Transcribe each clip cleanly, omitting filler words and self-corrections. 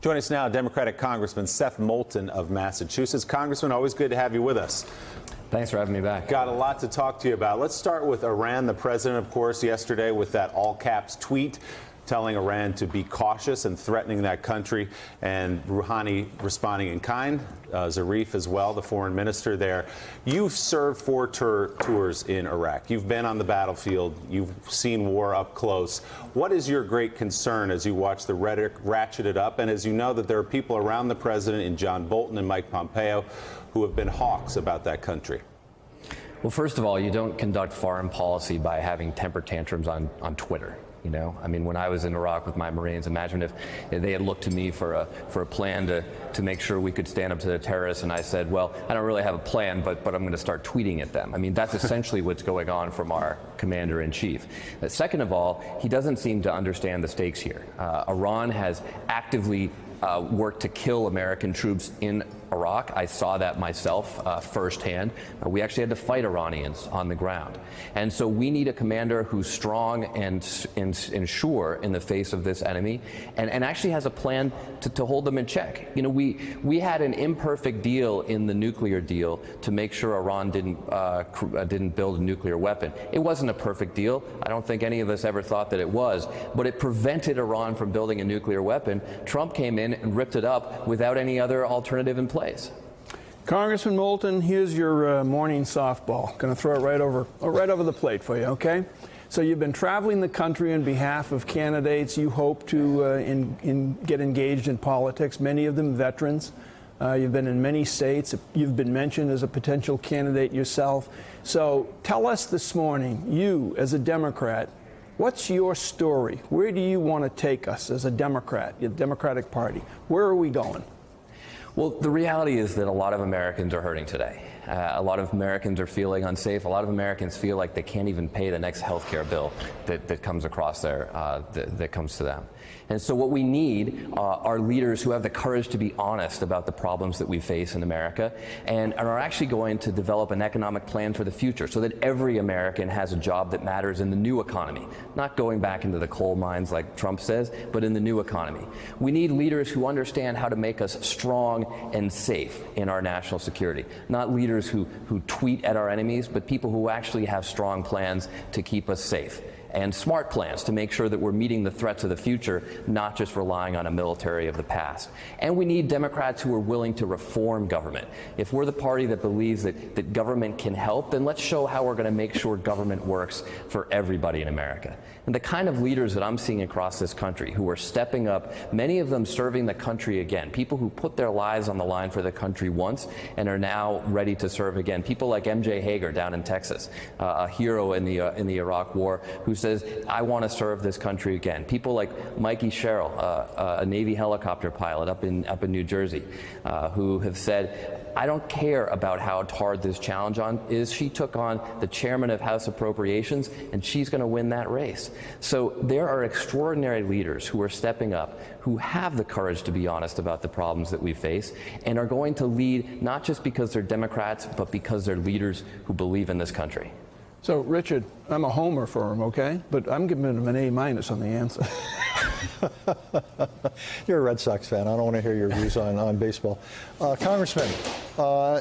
Joining us now, Democratic Congressman Seth Moulton of Massachusetts. Congressman, always good to have you with us. Thanks for having me back. Got a lot to talk to you about. Let's start with Iran. The president, of course, yesterday with that all-caps tweet telling Iran to be cautious and threatening that country, and Rouhani responding in kind. Zarif as well, the foreign minister there. You've served 4 tours in Iraq. You've been on the battlefield. You've seen war up close. What is your great concern as you watch the rhetoric ratcheted up, and as you know that there are people around the president in John Bolton and Mike Pompeo who have been hawks about that country? Well, first of all, you don't conduct foreign policy by having temper tantrums on Twitter. You know, I mean, when I was in Iraq with my Marines, imagine if they had looked to me for a plan to make sure we could stand up to the terrorists, and I said, well, I don't really have a plan, but I'm going to start tweeting at them. I mean, that's essentially what's going on from our commander-in-chief. Second of all, he doesn't seem to understand the stakes here. Iran has actively worked to kill American troops in Iraq. I saw that myself firsthand. We actually had to fight Iranians on the ground. And so we need a commander who's strong and sure in the face of this enemy, and actually has a plan to hold them in check. You know, we had an imperfect deal in the nuclear deal to make sure Iran didn't build a nuclear weapon. It wasn't a perfect deal. I don't think any of us ever thought that it was, but it prevented Iran from building a nuclear weapon. Trump came in and ripped it up without any other alternative in place. Congressman Moulton, here's your morning softball. Going to throw it right over the plate for you, okay? So you've been traveling the country on behalf of candidates you hope to get engaged in politics, many of them veterans. You've been in many states. You've been mentioned as a potential candidate yourself. So tell us this morning, you as a Democrat, what's your story? Where do you want to take us as a Democrat, the Democratic Party? Where are we going? Well, the reality is that a lot of Americans are hurting today. A lot of Americans are feeling unsafe. A lot of Americans feel like they can't even pay the next health care bill that comes across that comes to them. And so what we need are leaders who have the courage to be honest about the problems that we face in America, and are actually going to develop an economic plan for the future so that every American has a job that matters in the new economy, not going back into the coal mines like Trump says, but in the new economy. We need leaders who understand how to make us strong and safe in our national security, not leaders who tweet at our enemies, but people who actually have strong plans to keep us safe, and smart plans to make sure that we're meeting the threats of the future, not just relying on a military of the past. And we need Democrats who are willing to reform government. If we're the party that believes that government can help, then let's show how we're going to make sure government works for everybody in America. And the kind of leaders that I'm seeing across this country who are stepping up, many of them serving the country again, people who put their lives on the line for the country once and are now ready to serve again. People like MJ Hager down in Texas, a hero in the Iraq War, who says, I want to serve this country again. People like Mikey Sherrill, a Navy helicopter pilot up in New Jersey, who have said, I don't care about how hard this challenge is. She took on the chairman of House Appropriations, and she's going to win that race. So there are extraordinary leaders who are stepping up, who have the courage to be honest about the problems that we face, and are going to lead not just because they're Democrats, but because they're leaders who believe in this country. So, Richard, I'm a homer for him, okay? But I'm giving him an A- on the answer. You're a Red Sox fan. I don't want to hear your views on baseball. Congressman,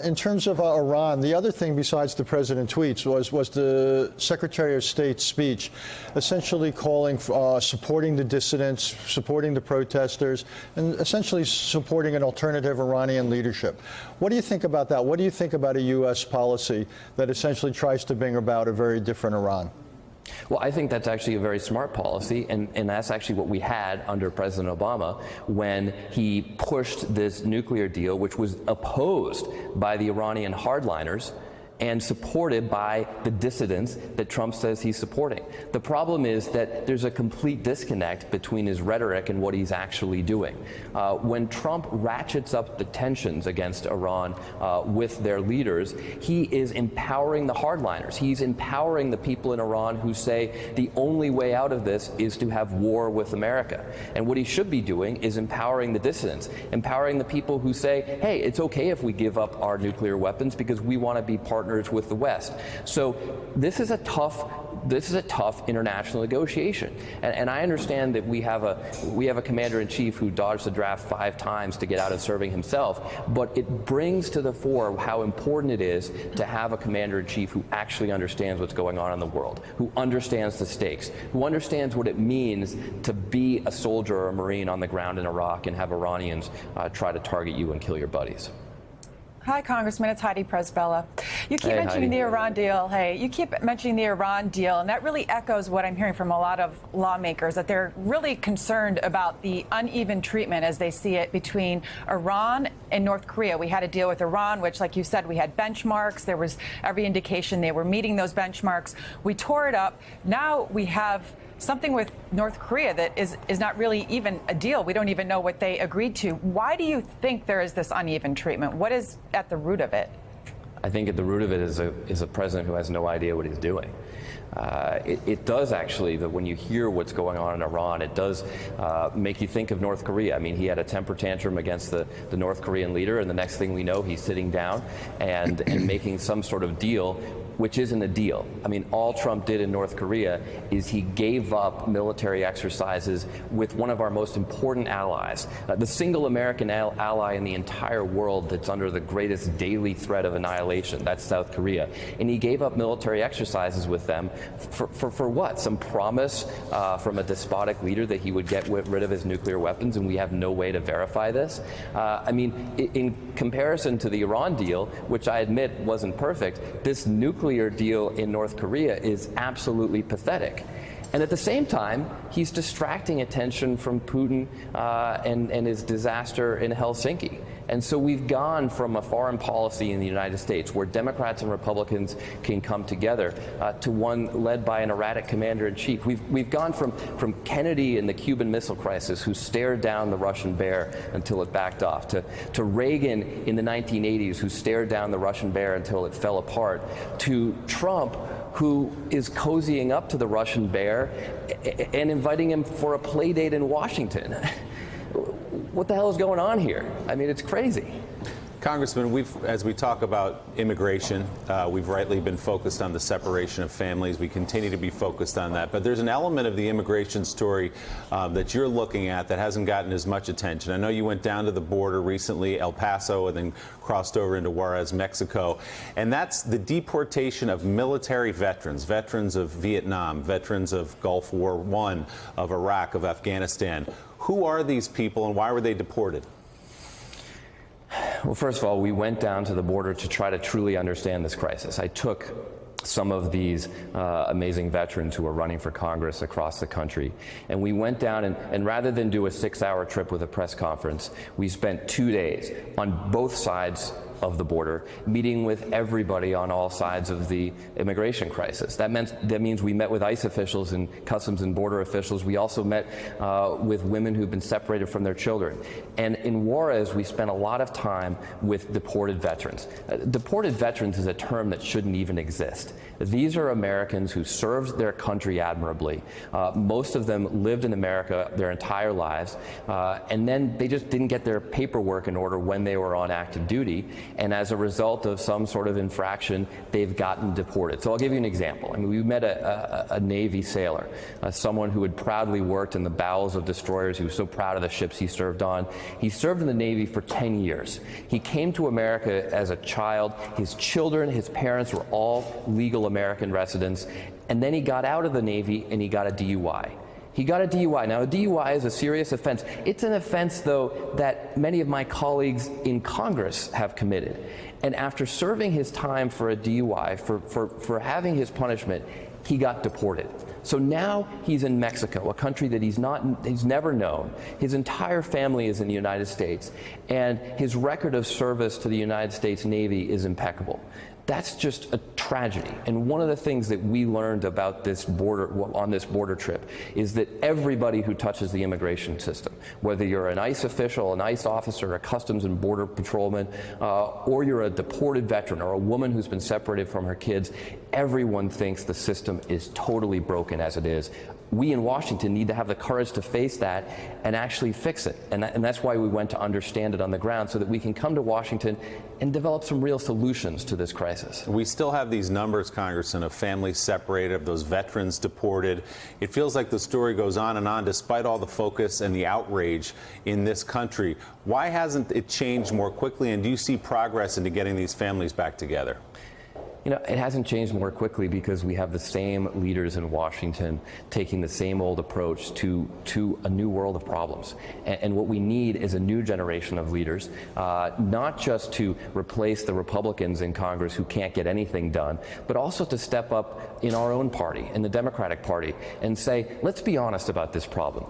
in terms of Iran, the other thing besides the president tweets was the Secretary of State's speech, essentially calling for supporting the dissidents, supporting the protesters, and essentially supporting an alternative Iranian leadership. What do you think about that? What do you think about a U.S. policy that essentially tries to bring about a very different Iran? Well, I think that's actually a very smart policy, and that's actually what we had under President Obama when he pushed this nuclear deal, which was opposed by the Iranian hardliners and supported by the dissidents that Trump says he's supporting. The problem is that there's a complete disconnect between his rhetoric and what he's actually doing. When Trump ratchets up the tensions against Iran with their leaders, he is empowering the hardliners. He's empowering the people in Iran who say the only way out of this is to have war with America. And what he should be doing is empowering the dissidents, empowering the people who say, hey, it's okay if we give up our nuclear weapons because we want to be partners with the West. So this is a tough this is a tough international negotiation. And I understand that we have a commander-in-chief who dodged the draft 5 times to get out of serving himself, but it brings to the fore how important it is to have a commander-in-chief who actually understands what's going on in the world, who understands the stakes, who understands what it means to be a soldier or a Marine on the ground in Iraq and have Iranians try to target you and kill your buddies. Hi, Congressman. It's Heidi Presbella. You keep mentioning the Iran deal. Hey, you keep mentioning the Iran deal, and that really echoes what I'm hearing from a lot of lawmakers, that they're really concerned about the uneven treatment as they see it between Iran and North Korea. We had a deal with Iran, which, like you said, we had benchmarks. There was every indication they were meeting those benchmarks. We tore it up. Now we have something with North Korea that is not really even a deal. We don't even know what they agreed to. Why do you think there is this uneven treatment? What is at the root of it? I think at the root of it is a president who has no idea what he's doing. It does actually, that when you hear what's going on in Iran, it does make you think of North Korea. I mean, he had a temper tantrum against the North Korean leader, and the next thing we know, he's sitting down and making some sort of deal, which isn't a deal. I mean, all Trump did in North Korea is he gave up military exercises with one of our most important allies, the single American ally in the entire world that's under the greatest daily threat of annihilation. That's South Korea. And he gave up military exercises with them for what? Some promise from a despotic leader that he would get rid of his nuclear weapons, and we have no way to verify this? I mean, in comparison to the Iran deal, which I admit wasn't perfect, this nuclear deal in North Korea is absolutely pathetic. And at the same time, he's distracting attention from Putin and his disaster in Helsinki. And so we've gone from a foreign policy in the United States where Democrats and Republicans can come together to one led by an erratic commander-in-chief. We've gone from Kennedy and the Cuban Missile Crisis, who stared down the Russian bear until it backed off, to Reagan in the 1980s, who stared down the Russian bear until it fell apart, to Trump, who is cozying up to the Russian bear and inviting him for a play date in Washington. What the hell is going on here? I mean, it's crazy. Congressman, as we talk about immigration, we've rightly been focused on the separation of families. We continue to be focused on that. But there's an element of the immigration story that you're looking at that hasn't gotten as much attention. I know you went down to the border recently, El Paso, and then crossed over into Juarez, Mexico. And that's the deportation of military veterans, veterans of Vietnam, veterans of Gulf War I, of Iraq, of Afghanistan. Who are these people and why were they deported? Well, first of all, we went down to the border to try to truly understand this crisis. I took some of these amazing veterans who are running for Congress across the country, and we went down and rather than do a 6-hour trip with a press conference, we spent 2 days on both sides of the border, meeting with everybody on all sides of the immigration crisis. That means we met with ICE officials and Customs and Border officials. We also met with women who've been separated from their children. And in Juarez, we spent a lot of time with deported veterans. Deported veterans is a term that shouldn't even exist. These are Americans who served their country admirably. Most of them lived in America their entire lives, and then they just didn't get their paperwork in order when they were on active duty. And as a result of some sort of infraction, they've gotten deported. So I'll give you an example. I mean, we met a Navy sailor, someone who had proudly worked in the bowels of destroyers. He was so proud of the ships he served on. He served in the Navy for 10 years. He came to America as a child. His children, his parents were all legal American residents. And then he got out of the Navy and he got a DUI. He got a DUI. Now, a DUI is a serious offense. It's an offense, though, that many of my colleagues in Congress have committed. And after serving his time for a DUI, for having his punishment, he got deported. So now he's in Mexico, a country that he's never known. His entire family is in the United States, and his record of service to the United States Navy is impeccable. That's just a tragedy. And one of the things that we learned about this border, on this border trip, is that everybody who touches the immigration system, whether you're an ICE official, an ICE officer, a Customs and Border patrolman, or you're a deported veteran or a woman who's been separated from her kids, everyone thinks the system is totally broken as it is. we in Washington need to have the courage to face that and actually fix it. And that's why we went to understand it on the ground, so that we can come to Washington and develop some real solutions to this crisis. We still have these numbers, Congressman, of families separated, of those veterans deported. It feels like the story goes on and on despite all the focus and the outrage in this country. Why hasn't it changed more quickly, and do you see progress into getting these families back together? You know, it hasn't changed more quickly because we have the same leaders in Washington taking the same old approach to a new world of problems. And what we need is a new generation of leaders, not just to replace the Republicans in Congress who can't get anything done, but also to step up in our own party, in the Democratic Party, and say, let's be honest about this problem.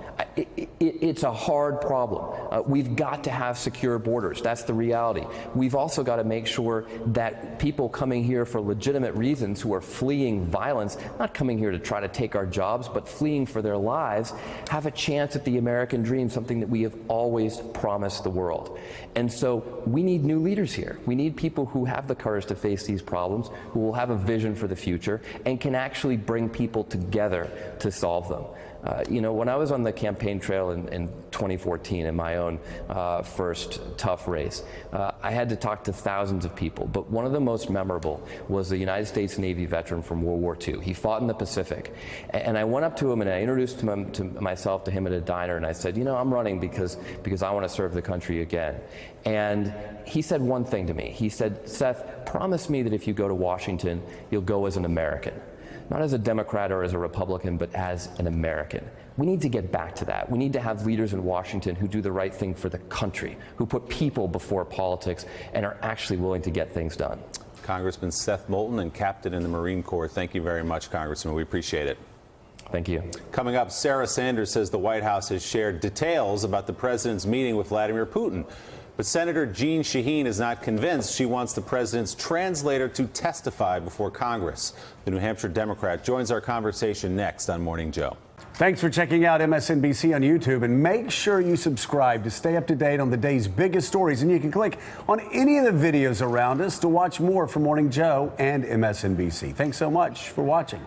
It's a hard problem. We've got to have secure borders. That's the reality. We've also got to make sure that people coming here for legitimate reasons, who are fleeing violence, not coming here to try to take our jobs, but fleeing for their lives, have a chance at the American dream, something that we have always promised the world. And so we need new leaders here. We need people who have the courage to face these problems, who will have a vision for the future, and can actually bring people together to solve them. You know, when I was on the campaign trail in 2014 in my own first tough race, I had to talk to thousands of people, but one of the most memorable was a United States Navy veteran from World War II. He fought in the Pacific, and I went up to him and I introduced myself to him at a diner, and I said, you know, I'm running because I want to serve the country again. And he said one thing to me. He said, Seth, promise me that if you go to Washington, you'll go as an American. Not as a Democrat or as a Republican, but as an American. We need to get back to that. We need to have leaders in Washington who do the right thing for the country, who put people before politics, and are actually willing to get things done. Congressman Seth Moulton, and Captain in the Marine Corps, thank you very much, Congressman. We appreciate it. Thank you. Coming up, Sarah Sanders says the White House has shared details about the president's meeting with Vladimir Putin. But Senator Jeanne Shaheen is not convinced. She wants the president's translator to testify before Congress. The New Hampshire Democrat joins our conversation next on Morning Joe. Thanks for checking out MSNBC on YouTube, and make sure you subscribe to stay up to date on the day's biggest stories. And you can click on any of the videos around us to watch more from Morning Joe and MSNBC. Thanks so much for watching.